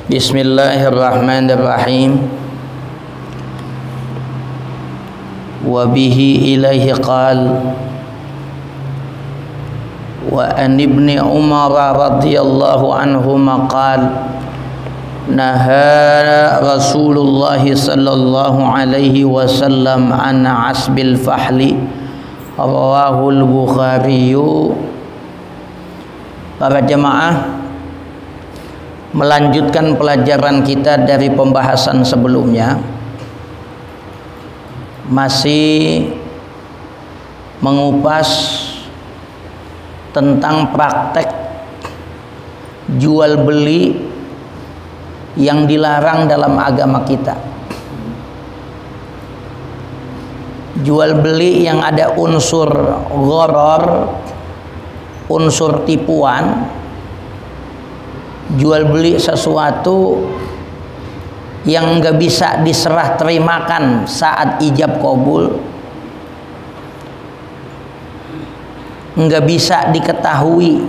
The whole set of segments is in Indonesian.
Bismillahirrahmanirrahim. Wa bihi ilaihi qal wa an ibni Umar radhiyallahu anhuma qal naha Rasulullah sallallahu alaihi wasallam an asbil fahli rawahul Bukhari. Para jemaah, melanjutkan pelajaran kita dari pembahasan sebelumnya, masih mengupas tentang praktek jual beli yang dilarang dalam agama kita. Jual beli yang ada unsur gharar, unsur tipuan, jual beli sesuatu yang nggak bisa diserah terimakan saat ijab kabul, nggak bisa diketahui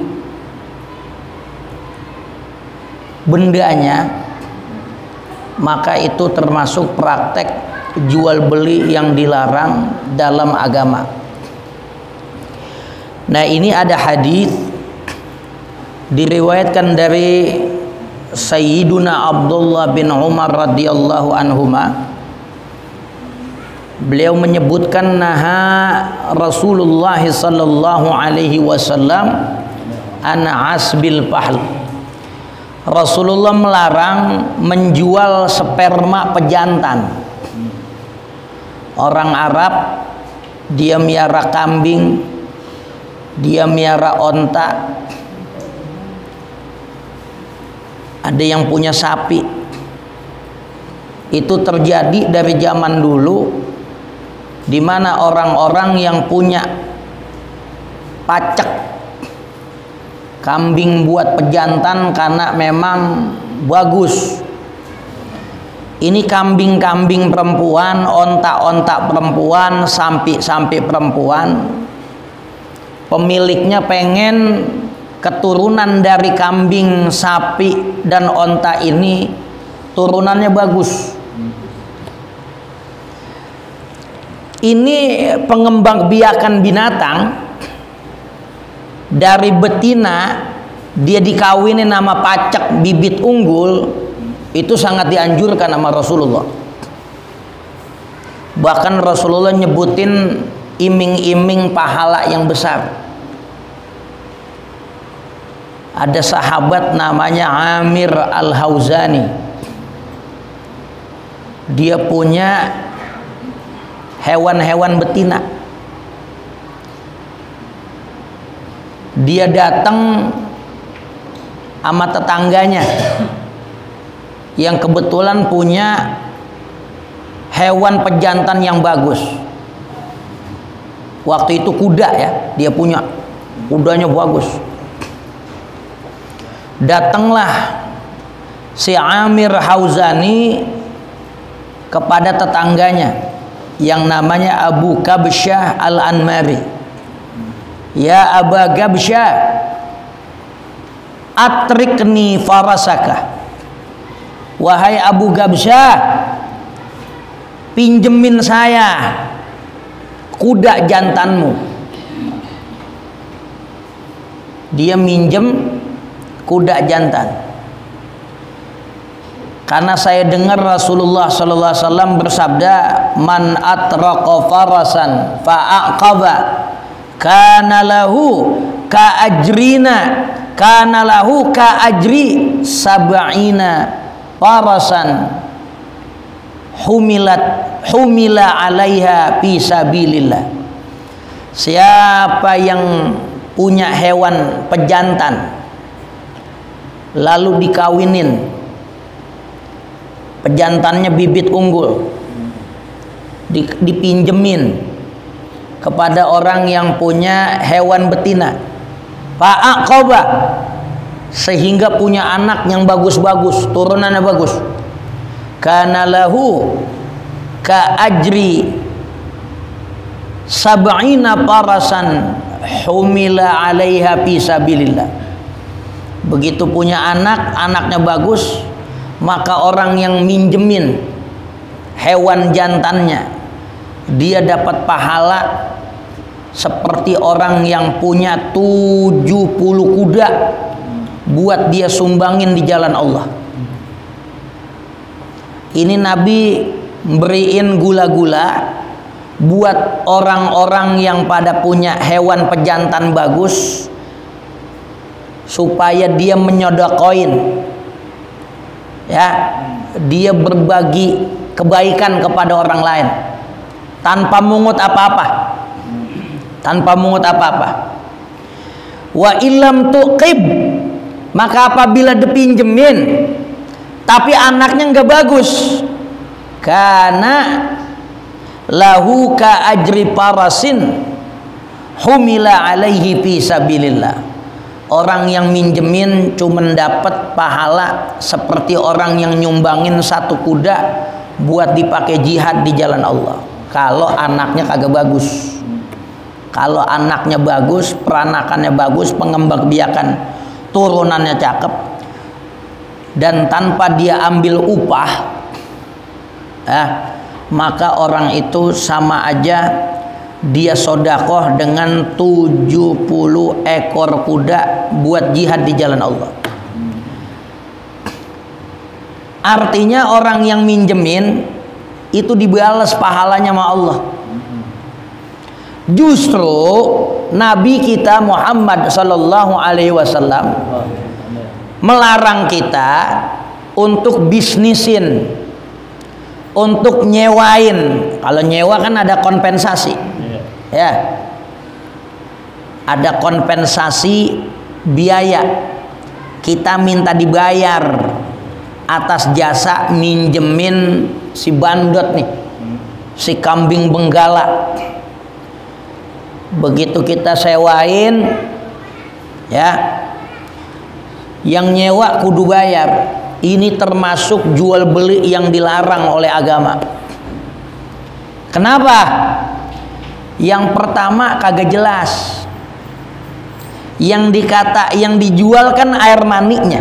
bendanya, maka itu termasuk praktek jual beli yang dilarang dalam agama. Nah, ini ada hadis diriwayatkan dari Sayyiduna Abdullah bin Umar radhiyallahu anhuma. Beliau menyebutkan naha Rasulullah sallallahu alaihi wasallam an asbil fahl. Rasulullah melarang menjual sperma pejantan. Orang Arab, dia miara kambing, dia miara onta, ada yang punya sapi. Itu terjadi dari zaman dulu, di mana orang-orang yang punya pacek kambing buat pejantan karena memang bagus. Ini kambing-kambing perempuan, onta-onta perempuan, sampi-sampi perempuan. Pemiliknya pengen keturunan dari kambing, sapi, dan onta ini turunannya bagus. Ini pengembangbiakan binatang. Dari betina dia dikawinin nama pacak bibit unggul, itu sangat dianjurkan sama Rasulullah. Bahkan Rasulullah nyebutin iming-iming pahala yang besar. Ada sahabat namanya Amir Al-Hauzani. Dia punya hewan-hewan betina. Dia datang sama tetangganya yang kebetulan punya hewan pejantan yang bagus. Waktu itu kuda ya, dia punya kudanya bagus. Datanglah si Amir Hauzani kepada tetangganya yang namanya Abu Kabsyah Al-Anmari. Ya Aba Kabsyah, atrikni farasaka. Wahai Abu Kabsyah, pinjemin saya kuda jantanmu. Dia minjem kuda jantan. Karena saya dengar Rasulullah sallallahu alaihi wasallam bersabda, "Man atraqa farasan fa'aqaba kana lahu ka ajri sab'ina farasan humila alaiha fi sabilillah." Siapa yang punya hewan pejantan lalu dikawinin, pejantannya bibit unggul, dipinjemin kepada orang yang punya hewan betina, fa'aqaba, sehingga punya anak yang bagus-bagus, turunannya bagus, kana lahu ka ajri sab'ina parasan humila 'alaiha fi sabilillah. Begitu punya anak, anaknya bagus, maka orang yang minjemin hewan jantannya dia dapat pahala seperti orang yang punya 70 kuda buat dia sumbangin di jalan Allah. Ini Nabi beriin gula-gula buat orang-orang yang pada punya hewan pejantan bagus supaya dia menyodokoin, ya, dia berbagi kebaikan kepada orang lain tanpa mungut apa-apa, tanpa mungut apa-apa. Wa illam tuqib, maka apabila dipinjemin tapi anaknya nggak bagus, karena lahu ka ajri parasin humila alaihi fi sabilillah. Orang yang minjemin cuman dapat pahala seperti orang yang nyumbangin satu kuda buat dipakai jihad di jalan Allah. Kalau anaknya kagak bagus. Kalau anaknya bagus, peranakannya bagus, pengembangbiakan turunannya cakep, dan tanpa dia ambil upah, maka orang itu sama aja dia sodakoh dengan 70 ekor kuda buat jihad di jalan Allah. Artinya orang yang minjemin itu dibalas pahalanya sama Allah. Justru Nabi kita Muhammad sallallahu alaihi wasallam melarang kita untuk bisnisin, untuk nyewain. Kalau nyewa kan ada kompensasi, ya, ada kompensasi biaya. Kita minta dibayar atas jasa minjemin si bandot nih, si kambing benggala. Begitu kita sewain, ya, yang nyewa kudu bayar. Ini termasuk jual beli yang dilarang oleh agama. Kenapa? Yang pertama kagak jelas. Yang dijual kan air maninya.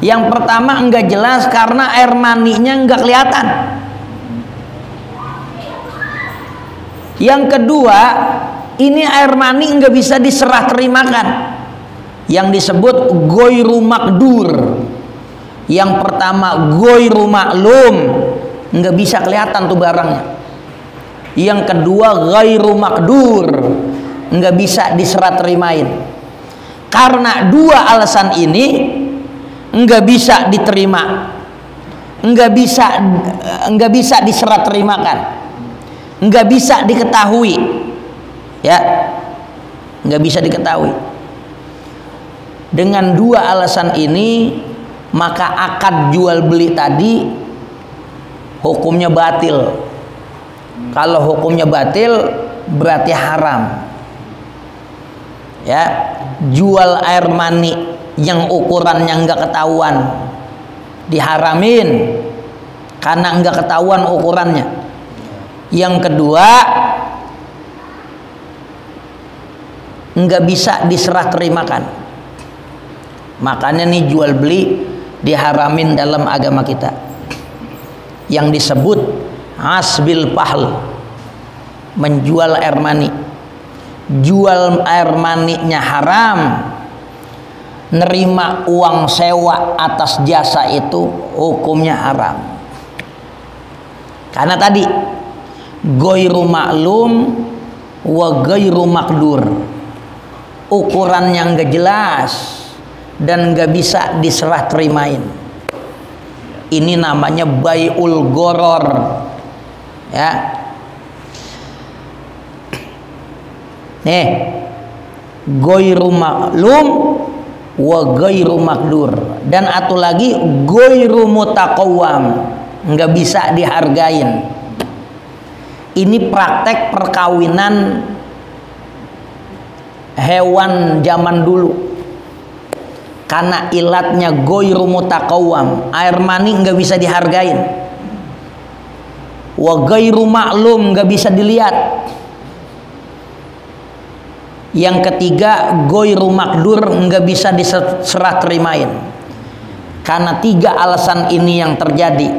Yang pertama enggak jelas karena air maninya enggak kelihatan. Yang kedua, ini air mani enggak bisa diserah terimakan, yang disebut ghairu maqdur. Yang pertama ghairu maklum, enggak bisa kelihatan tuh barangnya. Yang kedua ghairu maqdur, enggak bisa diserah terimain. Karena dua alasan ini enggak bisa diterima, enggak bisa diserah terimakan, enggak bisa diketahui, ya, enggak bisa diketahui. Dengan dua alasan ini maka akad jual beli tadi hukumnya batil. Kalau hukumnya batil berarti haram, ya. Jual air mani yang ukurannya enggak ketahuan diharamin karena enggak ketahuan ukurannya. Yang kedua, enggak bisa diserah terimakan. Makanya nih jual beli diharamin dalam agama kita, yang disebut asbil pahl, menjual air mani. Jual air maninya haram, nerima uang sewa atas jasa itu hukumnya haram. Karena tadi ghairu maklum wa ghairu maqdur, ukuran yang gak jelas dan gak bisa diserah terimain. Ini namanya bai'ul gharar, ya. Nih, ghairu maklum wa ghairu maqdur, dan atu lagi ghairu mutaqawwam, nggak bisa dihargain. Ini praktek perkawinan hewan zaman dulu. Karena ilatnya ghairu mutaqawwam, air mani nggak bisa dihargain. Wa ghairu maklum, nggak bisa dilihat. Yang ketiga ghairu maqdur, nggak bisa diserah terimain. Karena 3 alasan ini yang terjadi,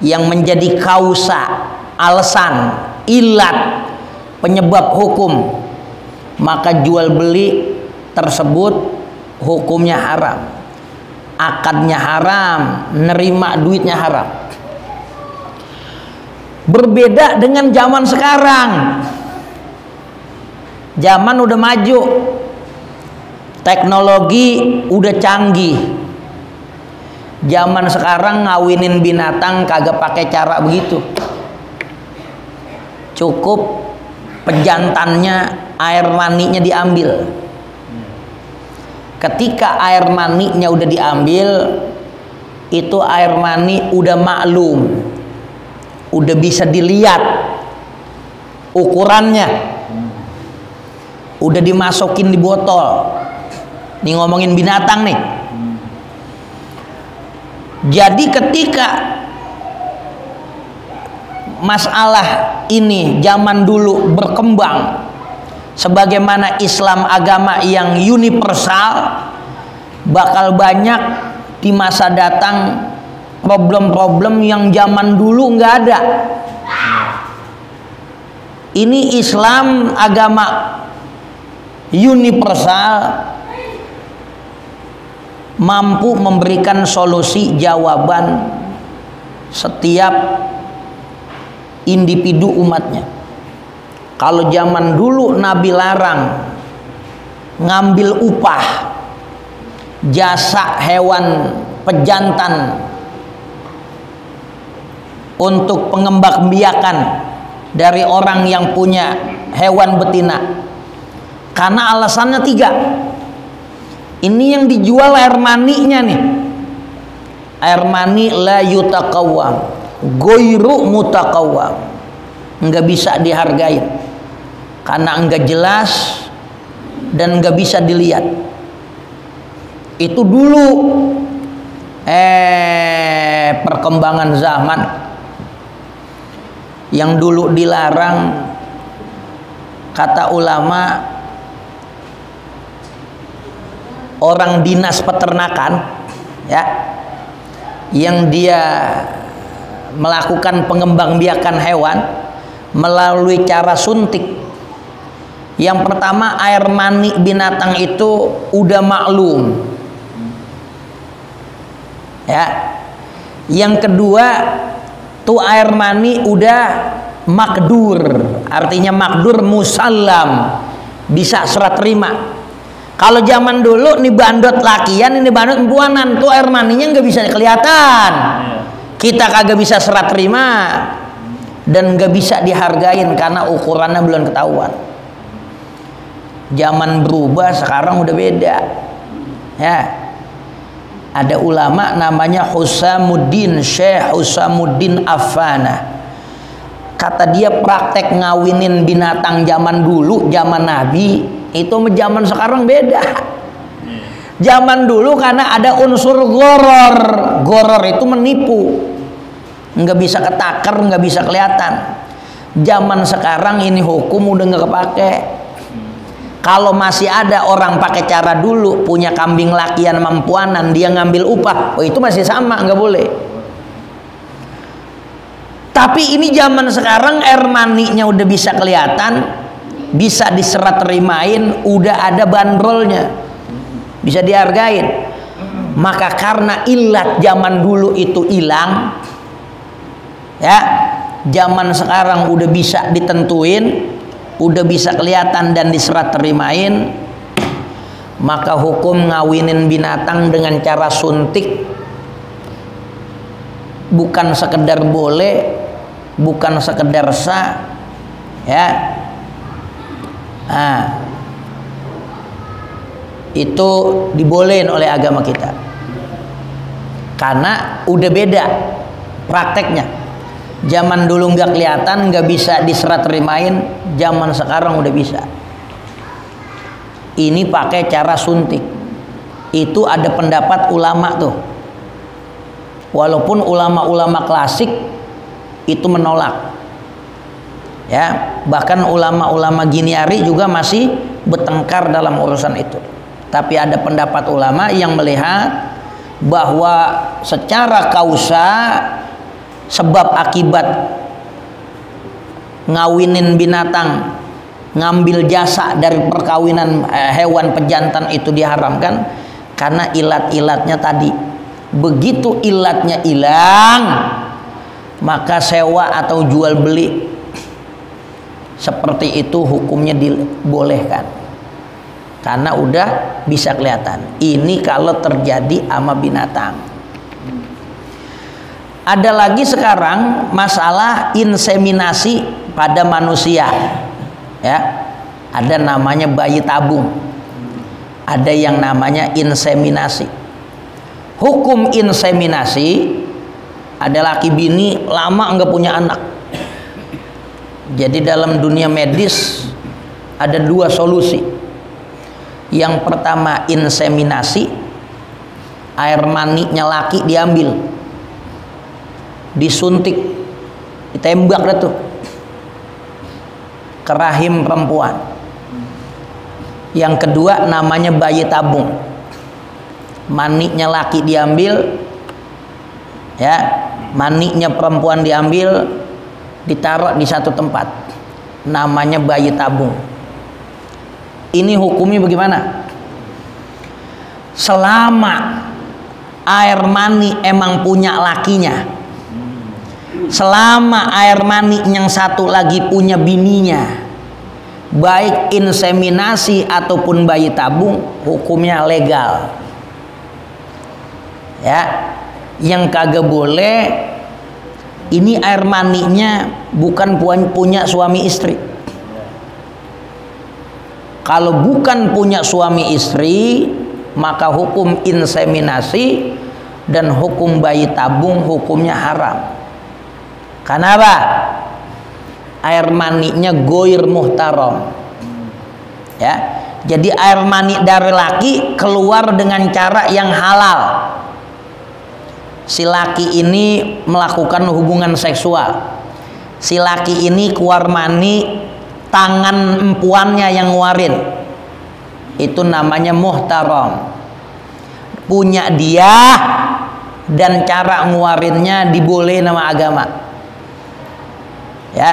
yang menjadi kausa, alasan, ilat, penyebab hukum, maka jual beli tersebut hukumnya haram, akadnya haram, nerima duitnya haram. Berbeda dengan zaman sekarang. Zaman udah maju, teknologi udah canggih. Zaman sekarang ngawinin binatang kagak pakai cara begitu. Cukup pejantannya, air maninya diambil. Ketika air maninya udah diambil, itu air mani udah maklum, udah bisa dilihat ukurannya, udah dimasukin di botol. Nih ngomongin binatang nih. Jadi ketika masalah ini zaman dulu berkembang, sebagaimana Islam agama yang universal, bakal banyak di masa datang problem-problem yang zaman dulu nggak ada. Ini Islam agama universal, mampu memberikan solusi jawaban setiap individu umatnya. Kalau zaman dulu Nabi larang ngambil upah jasa hewan pejantan untuk pengembangbiakan dari orang yang punya hewan betina, karena alasannya 3. Ini yang dijual air maninya nih. Air mani la yutakawam, goiru mutakawam, nggak bisa dihargai karena nggak jelas dan nggak bisa dilihat. Itu dulu. Perkembangan zaman, yang dulu dilarang, kata ulama, orang dinas peternakan, ya, yang dia melakukan pengembangbiakan hewan melalui cara suntik. Yang pertama, air mani binatang itu udah maklum, ya. Yang kedua, tuh air mani udah makdur, artinya makdur musallam, bisa serah terima. Kalau zaman dulu nih bandot lakian, ini bandot perempuanan, tuh air maninya nggak bisa kelihatan, kita kagak bisa serah terima dan nggak bisa dihargain karena ukurannya belum ketahuan. Zaman berubah, sekarang udah beda, ya. Ada ulama namanya Husamuddin, Syekh Husamuddin Affana. Kata dia praktek ngawinin binatang zaman dulu, zaman Nabi, itu sama zaman sekarang beda. Zaman dulu karena ada unsur goror. Goror itu menipu, nggak bisa ketakar, nggak bisa kelihatan. Zaman sekarang ini hukum udah nggak kepake. Kalau masih ada orang pakai cara dulu, punya kambing lakian mampuanan, dia ngambil upah, oh itu masih sama, nggak boleh. Tapi ini zaman sekarang air maninya udah bisa kelihatan, bisa diserah terimain, udah ada bandrolnya, bisa dihargain. Maka karena ilat zaman dulu itu hilang, ya, zaman sekarang udah bisa ditentuin, udah bisa kelihatan dan diserah terimain, maka hukum ngawinin binatang dengan cara suntik bukan sekedar boleh, bukan sekedar sah, ya. Nah, itu dibolehin oleh agama kita karena udah beda prakteknya. Zaman dulu nggak kelihatan, nggak bisa diserah terimain, zaman sekarang udah bisa. Ini pakai cara suntik. Itu ada pendapat ulama tuh, walaupun ulama-ulama klasik itu menolak, ya. Bahkan ulama-ulama gini hari juga masih bertengkar dalam urusan itu. Tapi ada pendapat ulama yang melihat bahwa secara kausa sebab akibat ngawinin binatang, ngambil jasa dari perkawinan hewan pejantan itu diharamkan karena ilat-ilatnya tadi. Begitu ilatnya hilang, maka sewa atau jual beli seperti itu hukumnya dibolehkan karena udah bisa kelihatan. Ini kalau terjadi sama binatang. Ada lagi sekarang masalah inseminasi pada manusia, ya. Ada namanya bayi tabung, ada yang namanya inseminasi. Hukum inseminasi ada laki bini lama nggak punya anak. Jadi dalam dunia medis ada dua solusi. Yang pertama inseminasi, air maninya laki diambil, disuntik, ditembak dah tuh ke rahim perempuan. Yang kedua namanya bayi tabung, maninya laki diambil, ya, maninya perempuan diambil, ditaruh di satu tempat, namanya bayi tabung. Ini hukumnya bagaimana? Selama air mani emang punya lakinya, selama air mani yang satu lagi punya bininya, baik inseminasi ataupun bayi tabung, hukumnya legal. Ya, yang kagak boleh ini air maninya bukan punya suami istri. Kalau bukan punya suami istri, maka hukum inseminasi dan hukum bayi tabung hukumnya haram. Kenapa? Air maninya goir muhtaram. Ya, jadi air mani dari laki keluar dengan cara yang halal. Si laki ini melakukan hubungan seksual, si laki ini keluar mani, tangan empuannya yang nguarin, itu namanya muhtaram, punya dia, dan cara nguarinnya dibolehin sama agama. Ya,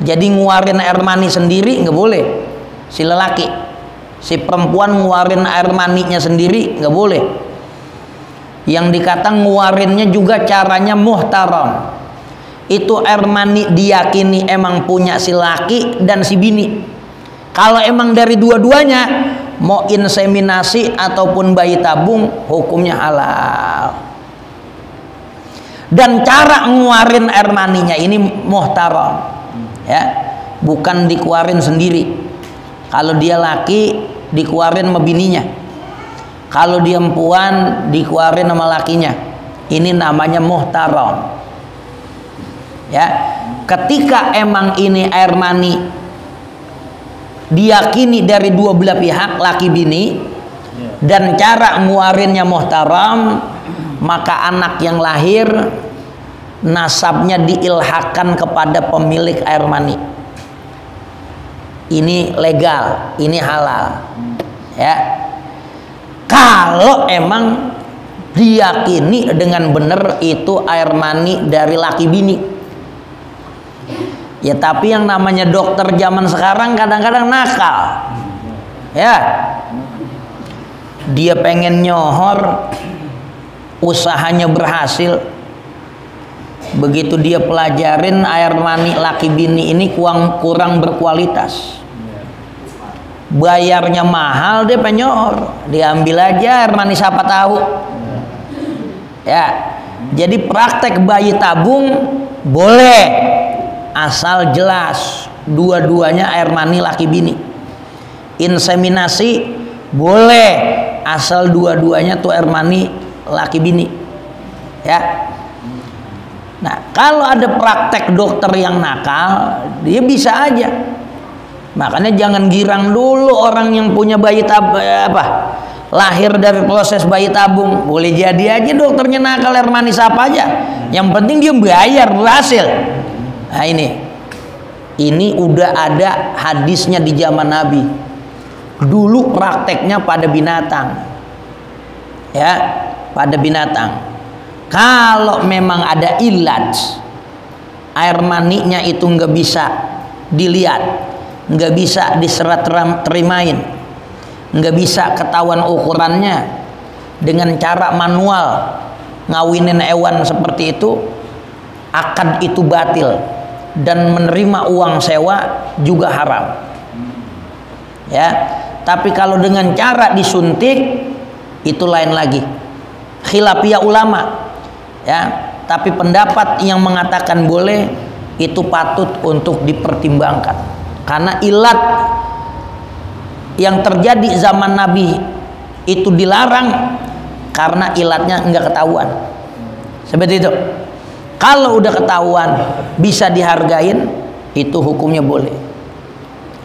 jadi nguarin air mani sendiri nggak boleh si lelaki, si perempuan nguarin air maninya sendiri nggak boleh. Yang dikata nguarinnya juga caranya muhtaram. Itu air mani diyakini emang punya si laki dan si bini. Kalau emang dari dua-duanya, mau inseminasi ataupun bayi tabung, hukumnya halal. Dan cara nguarin air maninya ini muhtaram, ya, bukan dikeluarin sendiri. Kalau dia laki dikeluarin sama bininya, kalau dia perempuan dikeluarin sama lakinya. Ini namanya muhtaram. Ya, ketika emang ini air mani diyakini dari dua belah pihak, laki bini, dan cara nguarinnya muhtaram, maka anak yang lahir nasabnya diilhakan kepada pemilik air mani. Ini legal, ini halal. Ya, kalau emang diyakini dengan benar itu air mani dari laki bini. Ya, tapi yang namanya dokter zaman sekarang kadang-kadang nakal. Ya, dia pengen nyohor, usahanya berhasil. Begitu dia pelajarin air mani laki bini ini kurang berkualitas, bayarnya mahal, dia penyohor, diambil aja air mani siapa tahu. Ya, jadi praktek bayi tabung boleh asal jelas dua-duanya air mani laki bini. Inseminasi boleh asal dua-duanya tuh air mani laki bini. Ya. Nah, kalau ada praktek dokter yang nakal, dia bisa aja. Makanya jangan girang dulu orang yang punya bayi lahir dari proses bayi tabung. Boleh jadi aja dokternya nakal, air mani siapa aja. Yang penting dia bayar, berhasil. Nah, ini udah ada hadisnya di zaman Nabi. Dulu prakteknya pada binatang. ya, pada binatang. Kalau memang ada ilat, air maninya itu nggak bisa dilihat, nggak bisa diserah terimain, nggak bisa ketahuan ukurannya dengan cara manual ngawinin hewan seperti itu, akad itu batil dan menerima uang sewa juga haram. Ya, tapi kalau dengan cara disuntik itu lain lagi. Khilafiyah ulama. Ya, tapi pendapat yang mengatakan boleh itu patut untuk dipertimbangkan. Karena ilat yang terjadi zaman Nabi itu dilarang karena ilatnya enggak ketahuan. Seperti itu. Kalau udah ketahuan bisa dihargain, itu hukumnya boleh.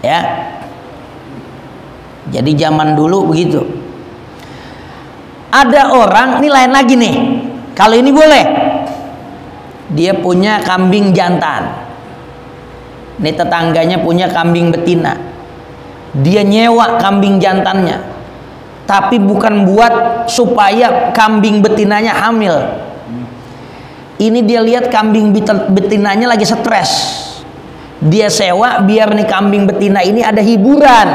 Ya. Jadi zaman dulu begitu. Ada orang, ini lain lagi nih. Kalau ini boleh. Dia punya kambing jantan. Ini tetangganya punya kambing betina. Dia nyewa kambing jantannya. Tapi bukan buat supaya kambing betinanya hamil. Ini dia lihat kambing betinanya lagi stres. Dia sewa biar nih kambing betina ini ada hiburan.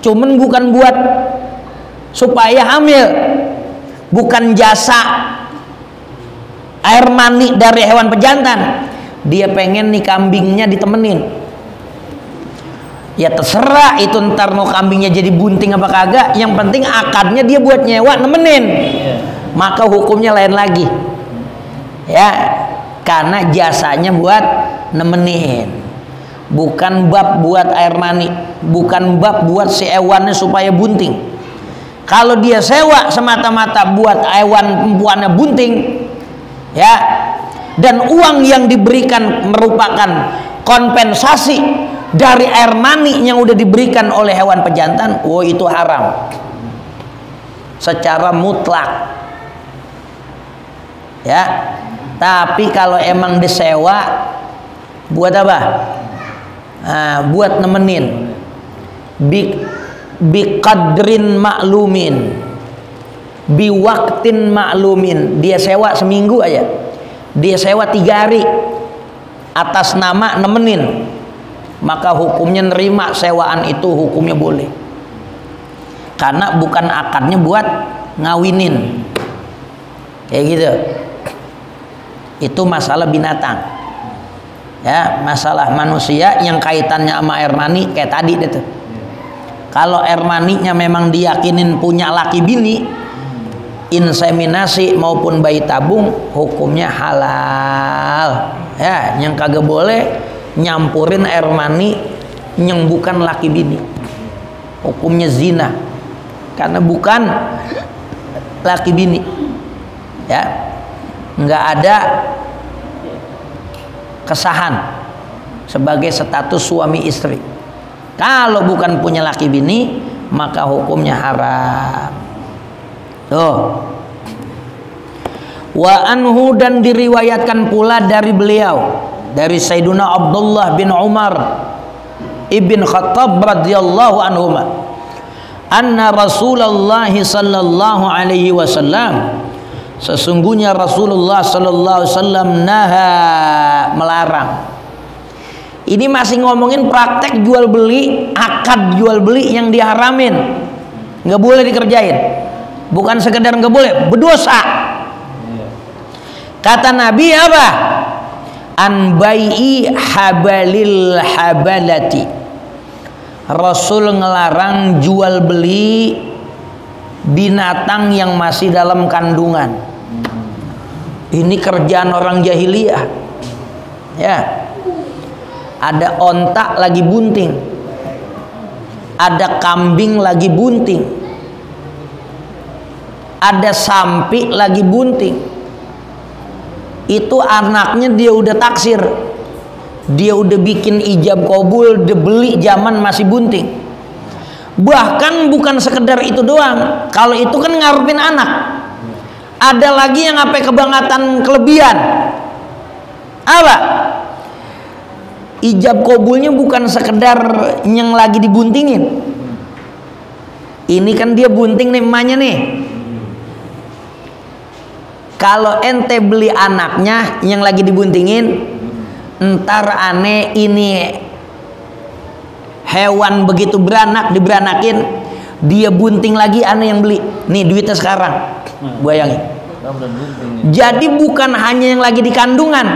Cuman bukan buat supaya hamil. Bukan jasa air mani dari hewan pejantan. Dia pengen nih kambingnya ditemenin. Ya terserah itu ntar mau kambingnya jadi bunting apa kagak. Yang penting akadnya dia buat nyewa nemenin. Maka hukumnya lain lagi. Ya, karena jasanya buat nemenin. Bukan bab buat air mani, bukan bab buat si hewannya supaya bunting. Kalau dia sewa semata-mata buat hewan perempuannya bunting, ya, dan uang yang diberikan merupakan kompensasi dari air mani yang udah diberikan oleh hewan pejantan, oh itu haram secara mutlak. Ya, tapi kalau emang disewa buat apa? Nah, buat nemenin biqadrin maklumin, biwaktin maklumin. Dia sewa seminggu aja, dia sewa 3 hari atas nama nemenin, maka hukumnya nerima sewaan itu, hukumnya boleh karena bukan akadnya buat ngawinin kayak gitu. Itu masalah binatang. Ya, masalah manusia yang kaitannya sama air mani kayak tadi itu. Kalau air maninya memang diyakinin punya laki bini, inseminasi maupun bayi tabung, hukumnya halal. Ya, yang kagak boleh nyampurin air mani yang bukan laki bini, hukumnya zina karena bukan laki bini. Ya, nggak ada kesahan sebagai status suami istri. Kalau bukan punya laki bini, maka hukumnya haram. Tuh. Wa anhu, dan diriwayatkan pula dari beliau, dari Sayyiduna Abdullah bin Umar ibn Khattab radhiyallahu anhuma, anna Rasulullah sallallahu alaihi wasallam, sesungguhnya Rasulullah sallallahu alaihi wasallam naha, melarang. Ini masih ngomongin praktek jual beli, akad jual beli yang diharamin, nggak boleh dikerjain. Bukan sekedar nggak boleh, berdosa. Kata Nabi apa? An bai'i habalil habalati. Rasul ngelarang jual beli binatang yang masih dalam kandungan. Ini kerjaan orang jahiliyah. Ya. Ada onta lagi bunting. Ada kambing lagi bunting. Ada sapi lagi bunting. Itu anaknya dia udah taksir. Dia udah bikin ijab kabul, dia beli zaman masih bunting. Bahkan bukan sekedar itu doang. Kalau itu kan ngarepin anak. Ada lagi yang apa kebangatan kelebihan. Apa? Ijab kabulnya bukan sekedar yang lagi dibuntingin. Ini kan dia bunting nih emaknya nih. kalau ente beli anaknya yang lagi dibuntingin, entar aneh ini hewan begitu beranak, diberanakin, dia bunting lagi, aneh yang beli. Nih duitnya sekarang, bayangin. Jadi bukan hanya yang lagi di kandungan.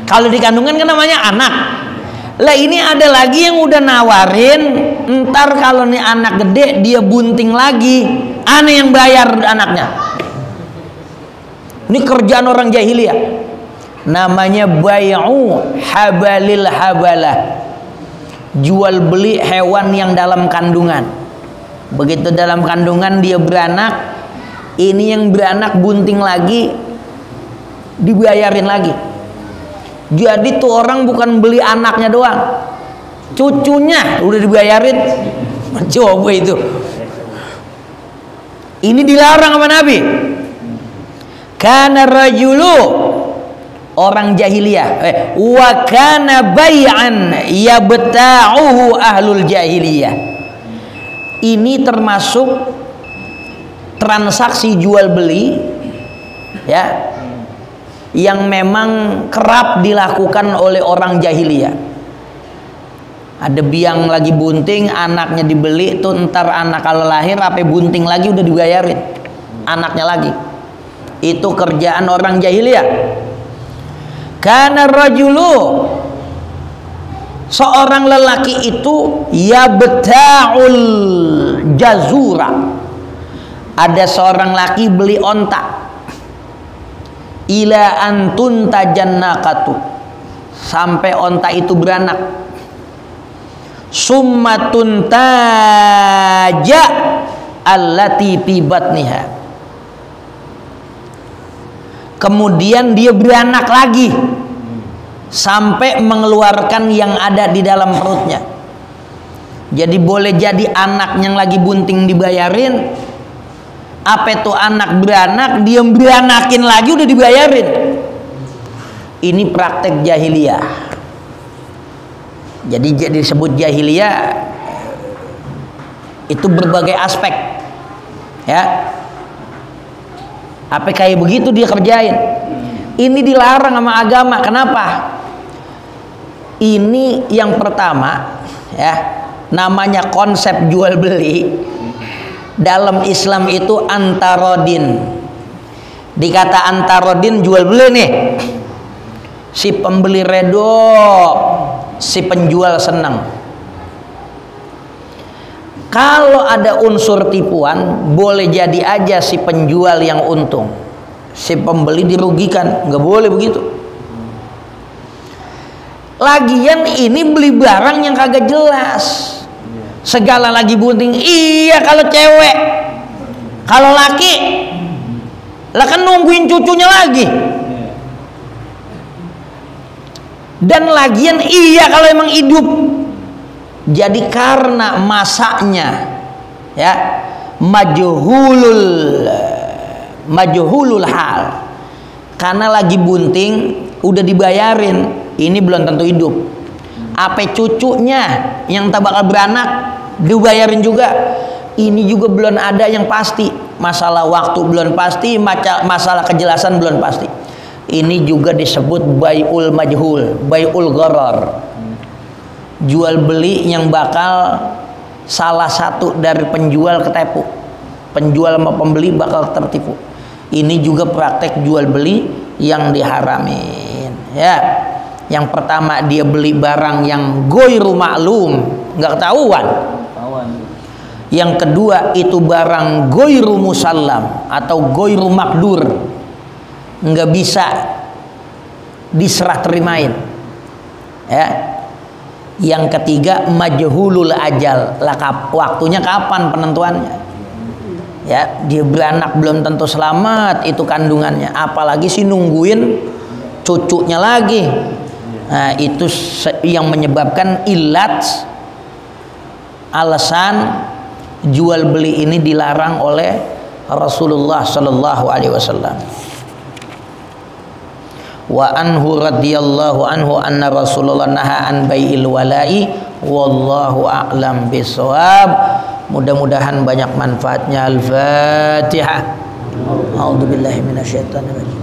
Kalau di kandungan kan namanya anak. Lah ini ada lagi yang udah nawarin, entar kalau nih anak gede dia bunting lagi, aneh yang bayar anaknya. Ini kerjaan orang jahiliyah. Namanya bai'u habalil habalah. Jual beli hewan yang dalam kandungan. Begitu dalam kandungan dia beranak, ini yang beranak bunting lagi, dibayarin lagi. Jadi tuh orang bukan beli anaknya doang, cucunya udah dibayarin. Coba itu. Ini dilarang sama Nabi. Kana rajulu, orang jahiliyah, wa kana bai'an yabta'uhu ahlul jahiliyah. Ini termasuk transaksi jual beli, ya, yang memang kerap dilakukan oleh orang jahiliyah. Ada biang lagi bunting, anaknya dibeli, tuh ntar anak kalau lahir apa bunting lagi udah dibayarin anaknya lagi. Itu kerjaan orang jahiliyah. Kana rajulu, seorang lelaki itu yabta'ul jazura. Ada seorang laki beli onta. Ila antun tajannaqatu, sampai onta itu beranak. Summatun taja allati fi batniha. Kemudian dia beranak lagi sampai mengeluarkan yang ada di dalam perutnya. Jadi boleh jadi anak yang lagi bunting dibayarin, apa itu anak beranak dia beranakin lagi udah dibayarin. Ini praktek jahiliyah. Jadi disebut jahiliyah itu berbagai aspek, ya. Apa kayak begitu dia kerjain. Ini dilarang sama agama. Kenapa? Ini yang pertama, ya, namanya konsep jual beli dalam Islam itu antarodin. Dikata antarodin jual beli nih, si pembeli redo, si penjual senang. Kalau ada unsur tipuan, boleh jadi aja si penjual yang untung, si pembeli dirugikan. Nggak boleh begitu. Lagian ini beli barang yang kagak jelas, segala lagi bunting. Iya kalau cewek, kalau laki lah kan nungguin cucunya lagi. Dan lagian iya kalau emang hidup. Jadi karena masaknya, ya, majhulul hal, karena lagi bunting udah dibayarin, ini belum tentu hidup. Apa cucunya yang tak bakal beranak dibayarin juga, ini juga belum ada yang pasti. Masalah waktu belum pasti, masalah kejelasan belum pasti. Ini juga disebut bai'ul majhul, bai'ul gharar. Jual beli yang bakal salah satu dari penjual ketipu, penjual sama pembeli bakal tertipu. Ini juga praktek jual beli yang diharamin, ya. Yang pertama dia beli barang yang ghairu ma'lum, nggak ketahuan. Yang kedua itu barang ghairu musallam atau ghairu makdur, nggak bisa diserah terimain, ya. Yang ketiga majhulul ajal, waktunya kapan penentuannya, ya. Dia beranak belum tentu selamat itu kandungannya, apalagi sih nungguin cucunya lagi. Nah itu yang menyebabkan ilat, alasan jual beli ini dilarang oleh Rasulullah Sallallahu Alaihi Wasallam. Wa anhu radhiyallahu anhu anna Rasulullah naha an bai'il wala'i wallahu a'lam bisawab. Mudah-mudahan banyak manfaatnya. Al-Fatihah. A'udzubillahi minasyaitonir rajim.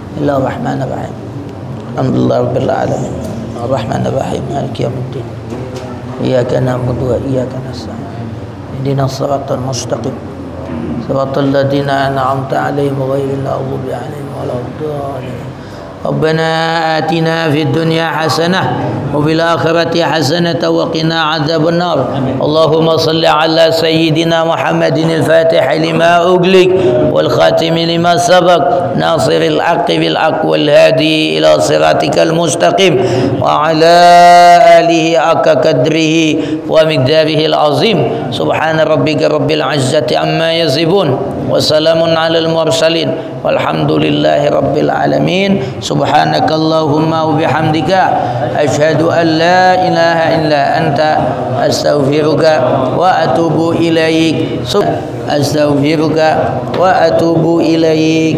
Bismillahirrahmanirrahim. Alhamdulillahirabbil alamin. Arrahmanirrahim. Maliki yaumiddin. Iyyaka na'budu wa iyyaka nasta'in. Ihdinas siratal mustaqim. Siratal ladzina an'amta 'alaihim ghairil maghdubi 'alaihim waladdallin. ربنا آتنا في الدنيا حسنة وفي الآخرة حسنة وقنا عذاب النار اللهم صل على سيدنا محمد الفاتح لما أغلق والخاتم لما سبق ناصر الحق بالحق والهادي إلى صراطك المستقيم وعلى آله حق قدره ومقداره العظيم سبحان ربك رب العزة عما يصفون وسلام على المرسلين والحمد لله رب العالمين سبحانك اللهم وبحمدك أشهد أن لا إله إلا أنت أستغفرك وأتوب إليك أستغفرك وأتوب إليك.